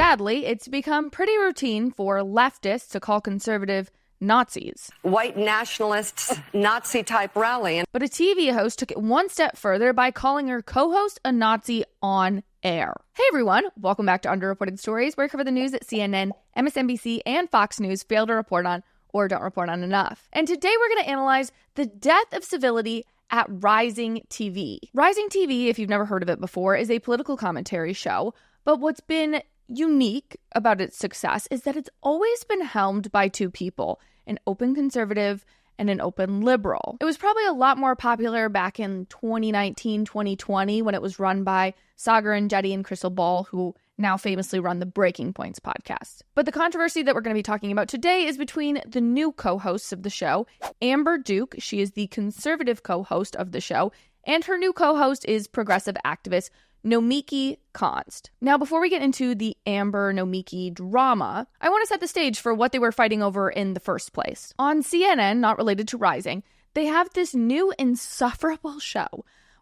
Sadly, it's become pretty routine for leftists to call conservative Nazis. White nationalists, Nazi-type rally. But a TV host took it one step further by calling her co-host a Nazi on air. Hey everyone, welcome back to Underreported Stories, where we cover the news that CNN, MSNBC, and Fox News fail to report on or don't report on enough. And today we're going to analyze the death of civility at Rising TV. Rising TV, if you've never heard of it before, is a political commentary show, but what's been unique about its success is that it's always been helmed by two people, an open conservative and an open liberal. It was probably a lot more popular back in 2019, 2020 when it was run by Sagar Enjeti and Crystal Ball, who now famously run the Breaking Points podcast. But the controversy that we're going to be talking about today is between the new co-hosts of the show, Amber Duke, she is the conservative co-host of the show, and her new co-host is progressive activist Nomiki Konst. Now, before we get into the Amber-Nomiki drama, I want to set the stage for what they were fighting over in the first place. On CNN, not related to Rising, they have this new insufferable show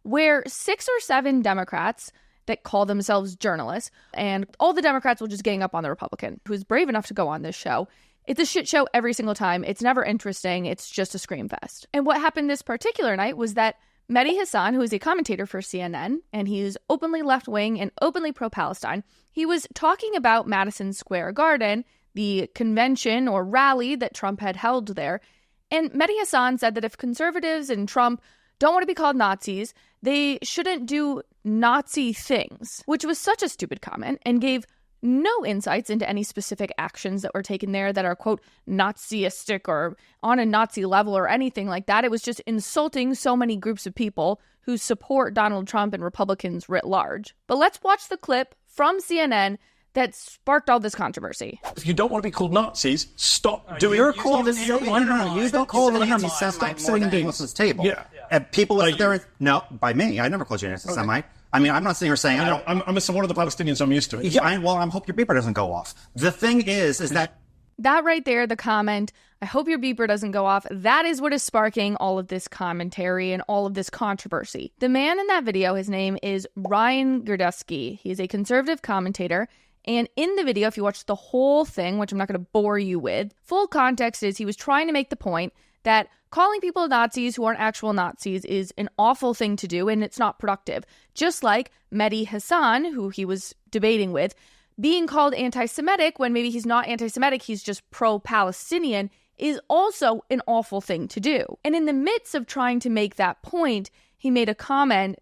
where 6 or 7 Democrats that call themselves journalists, and all the Democrats will just gang up on the Republican who's brave enough to go on this show. It's a shit show every single time. It's never interesting. It's just a scream fest. And what happened this particular night was that Mehdi Hasan, who is a commentator for CNN, and he's openly left-wing and openly pro-Palestine, he was talking about Madison Square Garden, the convention or rally that Trump had held there. And Mehdi Hasan said that if conservatives and Trump don't want to be called Nazis, they shouldn't do Nazi things, which was such a stupid comment and gave no insights into any specific actions that were taken there that are, quote, Naziistic or on a Nazi level or anything like that. It was just insulting so many groups of people who support Donald Trump and Republicans writ large. But let's watch the clip from CNN that sparked all this controversy. If you don't want to be called Nazis, stop doing it. You're called a Nazi. You don't call them Nazis. Stop saying things at this table. Yeah. And people are there. No, by me. I never called you an anti-Semite. I mean, I'm not sitting here saying I don't. I'm one of the Palestinians. I'm used to it. Yeah, I hope your beeper doesn't go off. The thing is that right there, the comment, I hope your beeper doesn't go off, that is what is sparking all of this commentary and all of this controversy. The man in that video, his name is Ryan Girdusky. He's a conservative commentator. And in the video, if you watch the whole thing, which I'm not going to bore you with, full context is he was trying to make the point that calling people Nazis who aren't actual Nazis is an awful thing to do, and it's not productive. Just like Mehdi Hasan, who he was debating with, being called anti-Semitic when maybe he's not anti-Semitic, he's just pro-Palestinian, is also an awful thing to do. And in the midst of trying to make that point, he made a comment,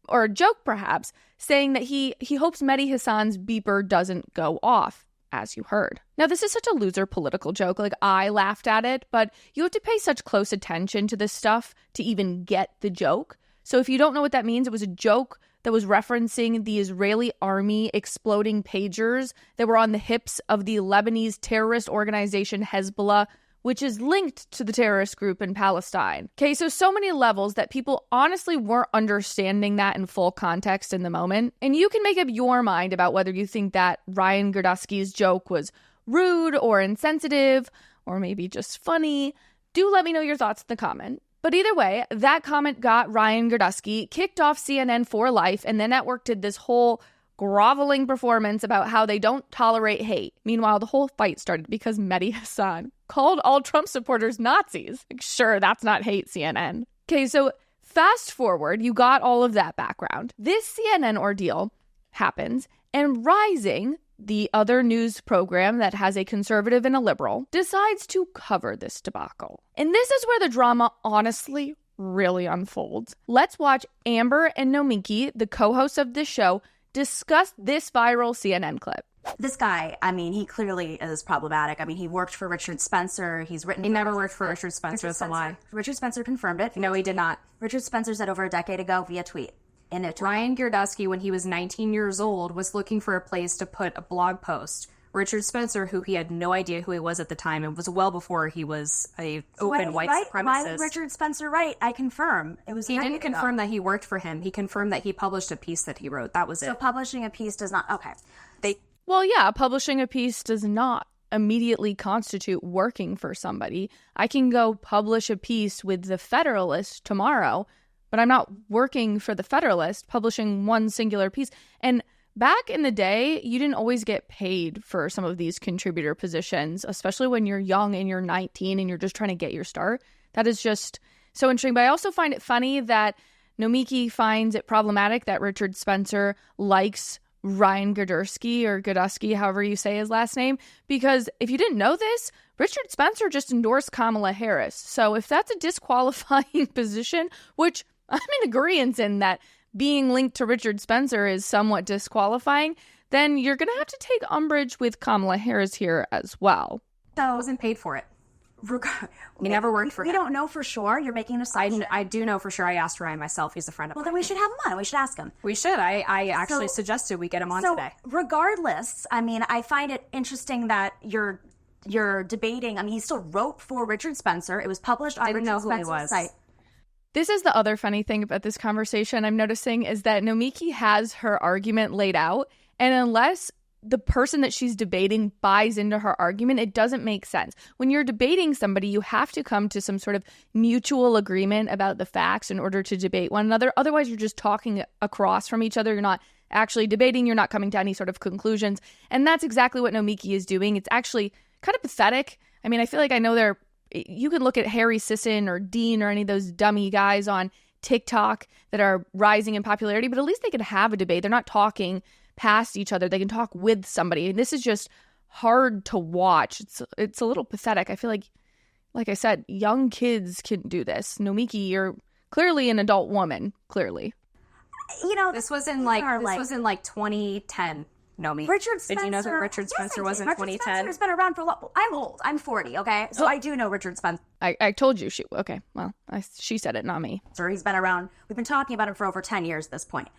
or a joke perhaps, saying that he hopes Mehdi Hasan's beeper doesn't go off, as you heard. Now, this is such a loser political joke. Like, I laughed at it, but you have to pay such close attention to this stuff to even get the joke. So if you don't know what that means, it was a joke that was referencing the Israeli army exploding pagers that were on the hips of the Lebanese terrorist organization Hezbollah, which is linked to the terrorist group in Palestine. Okay, so many levels that people honestly weren't understanding that in full context in the moment. And you can make up your mind about whether you think that Ryan Girdusky's joke was rude or insensitive or maybe just funny. Do let me know your thoughts in the comment. But either way, that comment got Ryan Girdusky kicked off CNN for life, and the network did this whole groveling performance about how they don't tolerate hate. Meanwhile, the whole fight started because Mehdi Hasan called all Trump supporters Nazis. Like, sure, that's not hate, CNN. Okay, so fast forward, you got all of that background. This CNN ordeal happens, and Rising, the other news program that has a conservative and a liberal, decides to cover this debacle. And this is where the drama honestly really unfolds. Let's watch Amber and Nomiki, the co-hosts of this show, discuss this viral CNN clip. This guy, I mean, he clearly is problematic. I mean, he worked for Richard Spencer. He's written... He never worked for Richard Spencer. That's a lie. Richard Spencer confirmed it. No, he did not. Richard Spencer said over a decade ago via tweet. Ryan Girdusky, when he was 19 years old, was looking for a place to put a blog post. Richard Spencer, who he had no idea who he was at the time, it was well before he was a open white supremacist. Why did Richard Spencer write? I confirm. He didn't confirm that he worked for him. He confirmed that he published a piece that he wrote. That was it. So publishing a piece does not... Okay. Well, yeah, publishing a piece does not immediately constitute working for somebody. I can go publish a piece with the Federalist tomorrow, but I'm not working for the Federalist, publishing one singular piece. And back in the day, you didn't always get paid for some of these contributor positions, especially when you're young and you're 19 and you're just trying to get your start. That is just so interesting. But I also find it funny that Nomiki finds it problematic that Richard Spencer likes Ryan Gerdusky, however you say his last name, because if you didn't know this, Richard Spencer just endorsed Kamala Harris. So if that's a disqualifying position, which I'm in agreement in that being linked to Richard Spencer is somewhat disqualifying, then you're going to have to take umbrage with Kamala Harris here as well. So I wasn't paid for it. He never worked for him. We don't know for sure. You're making an assumption. I do know for sure. I asked Ryan myself. He's a friend of mine. Well, then we should have him on. We should ask him. We should. I actually suggested we get him on today. Regardless, I mean, I find it interesting that you're debating. I mean, he still wrote for Richard Spencer. It was published on Richard Spencer's site. This is the other funny thing about this conversation I'm noticing is that Nomiki has her argument laid out, and unless the person that she's debating buys into her argument, it doesn't make sense. When you're debating somebody, you have to come to some sort of mutual agreement about the facts in order to debate one another. Otherwise, you're just talking across from each other. You're not actually debating. You're not coming to any sort of conclusions. And that's exactly what Nomiki is doing. It's actually kind of pathetic. I mean, I feel like I know you can look at Harry Sisson or Dean or any of those dummy guys on TikTok that are rising in popularity, but at least they can have a debate. They're not talking past each other. They can talk with somebody. And this is just hard to watch. It's a little pathetic. I feel like I said, young kids can do this. Nomiki, you're clearly an adult woman, clearly. You know, this was in like 2010. Nomi. Richard Spencer. Did you know that Richard Spencer was in 2010? Richard Spencer's been around for a lot. I'm old. I'm 40, okay? So I do know Richard Spencer. I told you. Okay, well, she said it, not me. He's been around. We've been talking about him for over 10 years at this point.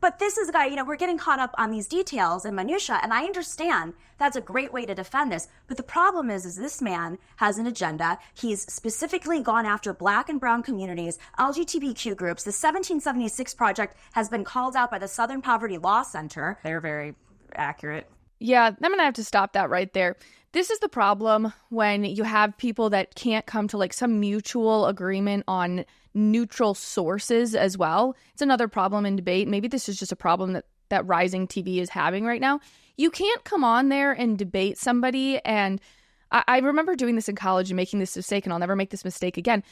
But this is a guy, we're getting caught up on these details and minutia, and I understand that's a great way to defend this. But the problem is this man has an agenda. He's specifically gone after Black and brown communities, LGBTQ groups. The 1776 Project has been called out by the Southern Poverty Law Center. They're very accurate. Yeah, I'm going to have to stop that right there. This is the problem when you have people that can't come to like some mutual agreement on neutral sources as well. It's another problem in debate. Maybe this is just a problem that rising TV is having right now. You can't come on there and debate somebody. And I remember doing this in college and making this mistake, and I'll never make this mistake again.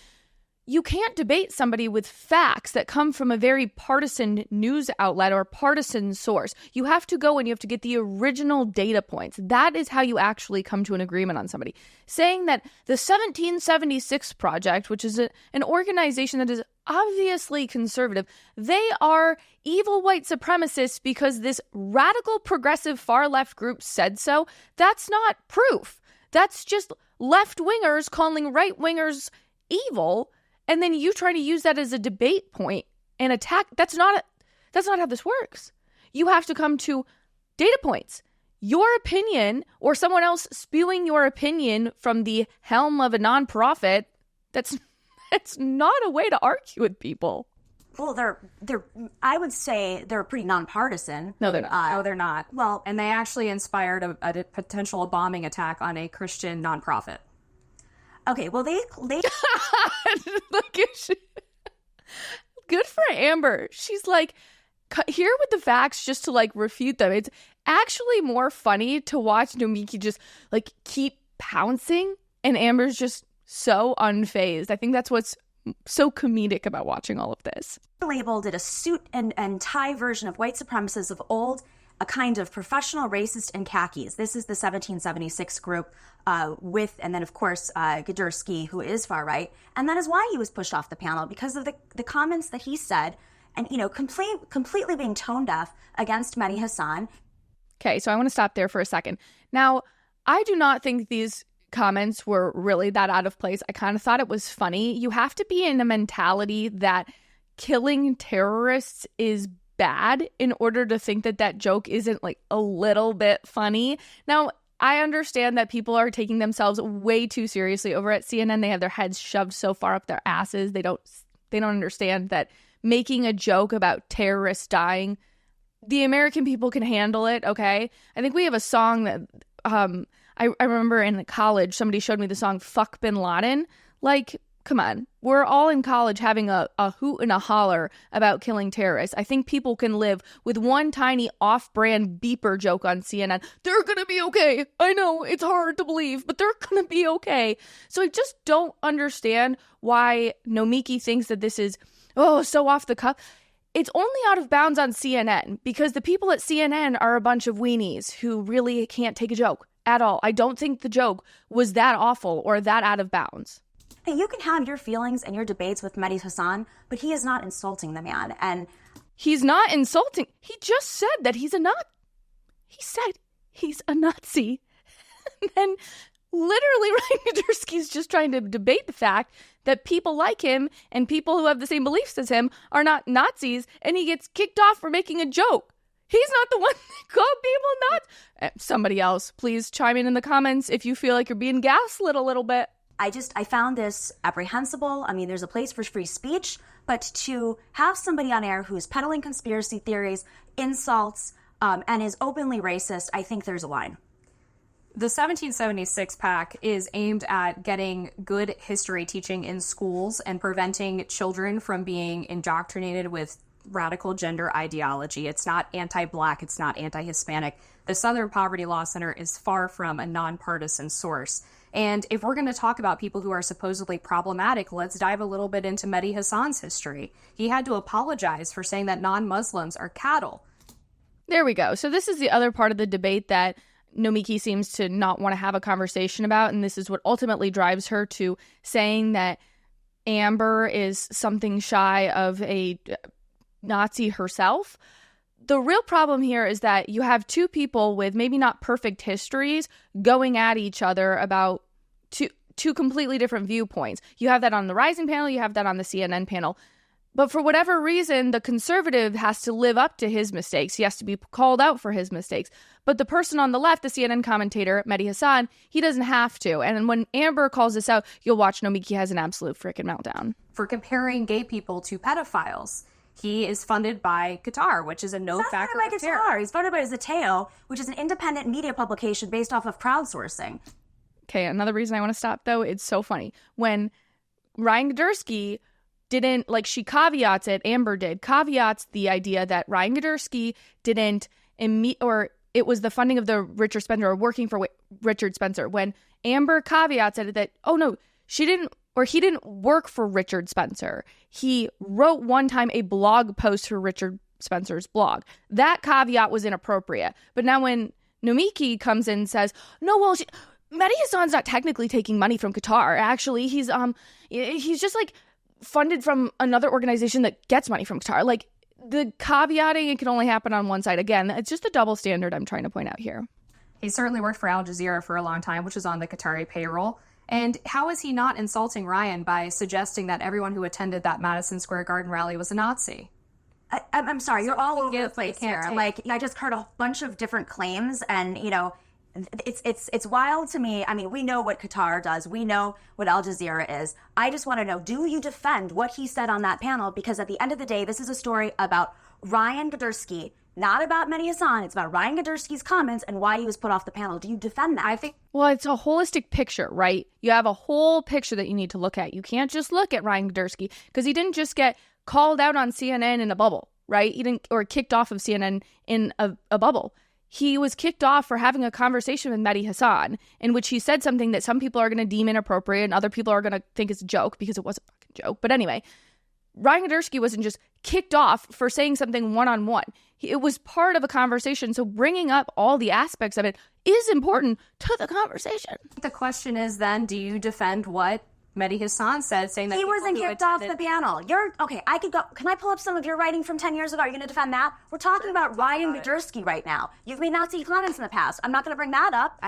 You can't debate somebody with facts that come from a very partisan news outlet or partisan source. You have to go and you have to get the original data points. That is how you actually come to an agreement on somebody. Saying that the 1776 Project, which is an organization that is obviously conservative, they are evil white supremacists because this radical progressive far left group said so, that's not proof. That's just left-wingers calling right-wingers evil. And then you try to use that as a debate point and attack. That's not how this works. You have to come to data points. Your opinion or someone else spewing your opinion from the helm of a nonprofit, that's not a way to argue with people. Well, they're. I would say they're pretty nonpartisan. No, they're not. No, they're not. Well, and they actually inspired a potential bombing attack on a Christian nonprofit. Okay, well, they look at good for Amber. She's like, here with the facts just to like refute them. It's actually more funny to watch Nomiki just like keep pouncing, and Amber's just so unfazed. I think that's what's so comedic about watching all of this. Labeled it a suit and tie version of white supremacists of old, a kind of professional racist in khakis. This is the 1776 group with, and then of course, Gerdusky, who is far right. And that is why he was pushed off the panel, because of the comments that he said, and, completely being tone deaf against Mehdi Hassan. Okay, so I want to stop there for a second. Now, I do not think these comments were really that out of place. I kind of thought it was funny. You have to be in a mentality that killing terrorists is bad in order to think that joke isn't like a little bit funny. Now, I understand that people are taking themselves way too seriously over at CNN. They have their heads shoved so far up their asses. They don't understand that making a joke about terrorists dying, the American people can handle it, okay? I think we have a song that I remember in college, somebody showed me the song Fuck Bin Laden. Like, come on. We're all in college having a hoot and a holler about killing terrorists. I think people can live with one tiny off-brand beeper joke on CNN. They're gonna be okay. I know, it's hard to believe, but they're gonna be okay. So I just don't understand why Nomiki thinks that this is, so off the cuff. It's only out of bounds on CNN because the people at CNN are a bunch of weenies who really can't take a joke at all. I don't think the joke was that awful or that out of bounds. Hey, you can have your feelings and your debates with Mehdi Hasan, but he is not insulting the man. And he's not insulting. He just said that he's a Nazi. He said he's a Nazi. And then literally Ryan Gudersky's just trying to debate the fact that people like him and people who have the same beliefs as him are not Nazis, and he gets kicked off for making a joke. He's not the one that called people Nazis. Somebody else, please chime in the comments if you feel like you're being gaslit a little bit. I found this apprehensible. I mean, there's a place for free speech, but to have somebody on air who's peddling conspiracy theories, insults, and is openly racist, I think there's a line. The 1776 pack is aimed at getting good history teaching in schools and preventing children from being indoctrinated with radical gender ideology. It's not anti-Black, it's not anti-Hispanic. The Southern Poverty Law Center is far from a nonpartisan source. And if we're going to talk about people who are supposedly problematic, let's dive a little bit into Mehdi Hasan's history. He had to apologize for saying that non-Muslims are cattle. There we go. So this is the other part of the debate that Nomiki seems to not want to have a conversation about, and this is what ultimately drives her to saying that Amber is something shy of a Nazi herself. The real problem here is that you have two people with maybe not perfect histories going at each other about two completely different viewpoints. You have that on the Rising panel, you have that on the CNN panel. But for whatever reason, the conservative has to live up to his mistakes. He has to be called out for his mistakes. But the person on the left, the CNN commentator, Mehdi Hasan, he doesn't have to. And when Amber calls this out, you'll watch Nomiki has an absolute freaking meltdown. For comparing gay people to pedophiles. He is funded by Qatar, which is a no-factor affair. He's funded by Qatar. He's funded by Zateo, which is an independent media publication based off of crowdsourcing. Okay, another reason I want to stop, though, it's so funny. When Ryan Gudersky didn't, like, she caveats it, Amber did, caveats the idea that Ryan Gudersky didn't, or it was the funding of the Richard Spencer, or working for Richard Spencer. When Amber caveats it that, oh no, she didn't, or he didn't work for Richard Spencer. He wrote one time a blog post for Richard Spencer's blog. That caveat was inappropriate. But now when Nomiki comes in and says, no, well, Mehdi Hasan's not technically taking money from Qatar. Actually, he's just like funded from another organization that gets money from Qatar. Like, the caveating, it can only happen on one side. Again, it's just a double standard I'm trying to point out here. He certainly worked for Al Jazeera for a long time, which is on the Qatari payroll. And how is he not insulting Ryan by suggesting that everyone who attended that Madison Square Garden rally was a Nazi? I'm sorry, you're all over the place here. Like, I just heard a bunch of different claims, and, you know, it's wild to me. I mean, we know what Qatar does. We know what Al Jazeera is. I just want to know, do you defend what he said on that panel? Because at the end of the day, this is a story about Ryan Gudersky, not about Mehdi Hasan. It's about Ryan Gudersky's comments and why he was put off the panel. Do you defend that? I think, well, it's a holistic picture, right? You have a whole picture that you need to look at. You can't just look at Ryan Gudersky because he didn't just get called out on CNN in a bubble, right? He didn't, or kicked off of CNN in a bubble. He was kicked off for having a conversation with Mehdi Hasan in which he said something that some people are going to deem inappropriate and other people are going to think it's a joke because it was a fucking joke. But anyway, Ryan Gudersky wasn't just kicked off for saying something one-on-one. It was part of a conversation. So bringing up all the aspects of it is important to the conversation. The question is then, do you defend what Mehdi Hasan said, saying that he wasn't kicked off the panel? You're okay. I could go. Can I pull up some of your writing from 10 years ago? Are you going to defend that? We're talking about Ryan Gudersky right now. You've made Nazi comments in the past. I'm not going to bring that up.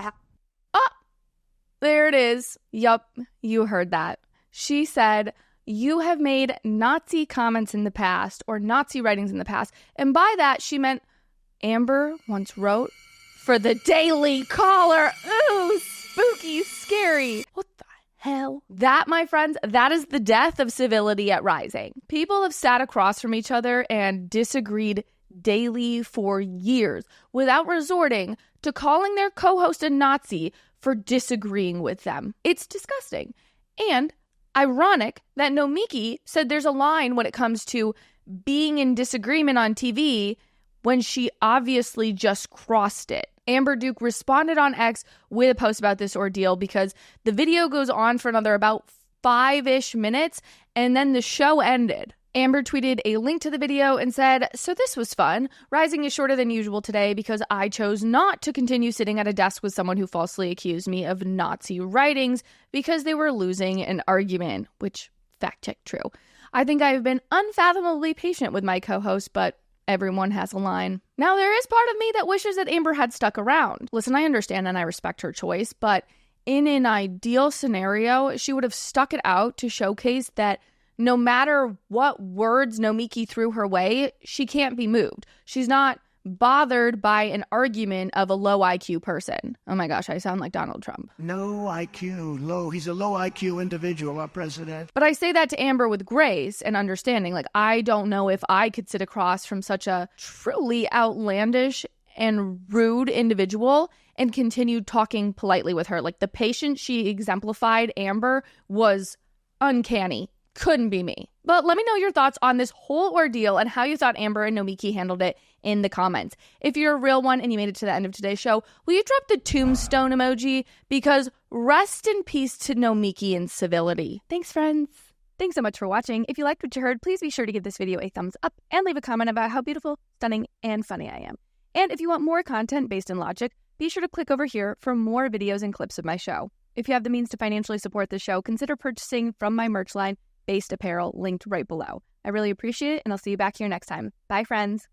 There it is. Yup, you heard that. She said, you have made Nazi comments in the past, or Nazi writings in the past. And by that, she meant Amber once wrote for the Daily Caller. Ooh, spooky, scary. What the hell? That, my friends, that is the death of civility at Rising. People have sat across from each other and disagreed daily for years without resorting to calling their co-host a Nazi for disagreeing with them. It's disgusting. And Ironic that Nomiki said there's a line when it comes to being in disagreement on TV when she obviously just crossed it. Amber Duke responded on X with a post about this ordeal because the video goes on for another about 5-ish minutes and then the show ended. Amber tweeted a link to the video and said, "So this was fun. Rising is shorter than usual today because I chose not to continue sitting at a desk with someone who falsely accused me of Nazi writings because they were losing an argument," which fact check true. "I think I've been unfathomably patient with my co-host, but everyone has a line." Now, there is part of me that wishes that Amber had stuck around. Listen, I understand and I respect her choice, but in an ideal scenario, she would have stuck it out to showcase that no matter what words Nomiki threw her way, she can't be moved. She's not bothered by an argument of a low IQ person. Oh my gosh, I sound like Donald Trump. No IQ, low. He's a low IQ individual, our president. But I say that to Amber with grace and understanding. Like, I don't know if I could sit across from such a truly outlandish and rude individual and continue talking politely with her. Like, the patience she exemplified, Amber, was uncanny. Couldn't be me. But let me know your thoughts on this whole ordeal and how you thought Amber and Nomiki handled it in the comments. If you're a real one and you made it to the end of today's show, will you drop the tombstone emoji? Because rest in peace to Nomiki and Civility. Thanks, friends. Thanks so much for watching. If you liked what you heard, please be sure to give this video a thumbs up and leave a comment about how beautiful, stunning, and funny I am. And if you want more content based in logic, be sure to click over here for more videos and clips of my show. If you have the means to financially support the show, consider purchasing from my merch line, Based Apparel, linked right below. I really appreciate it, and I'll see you back here next time. Bye, friends.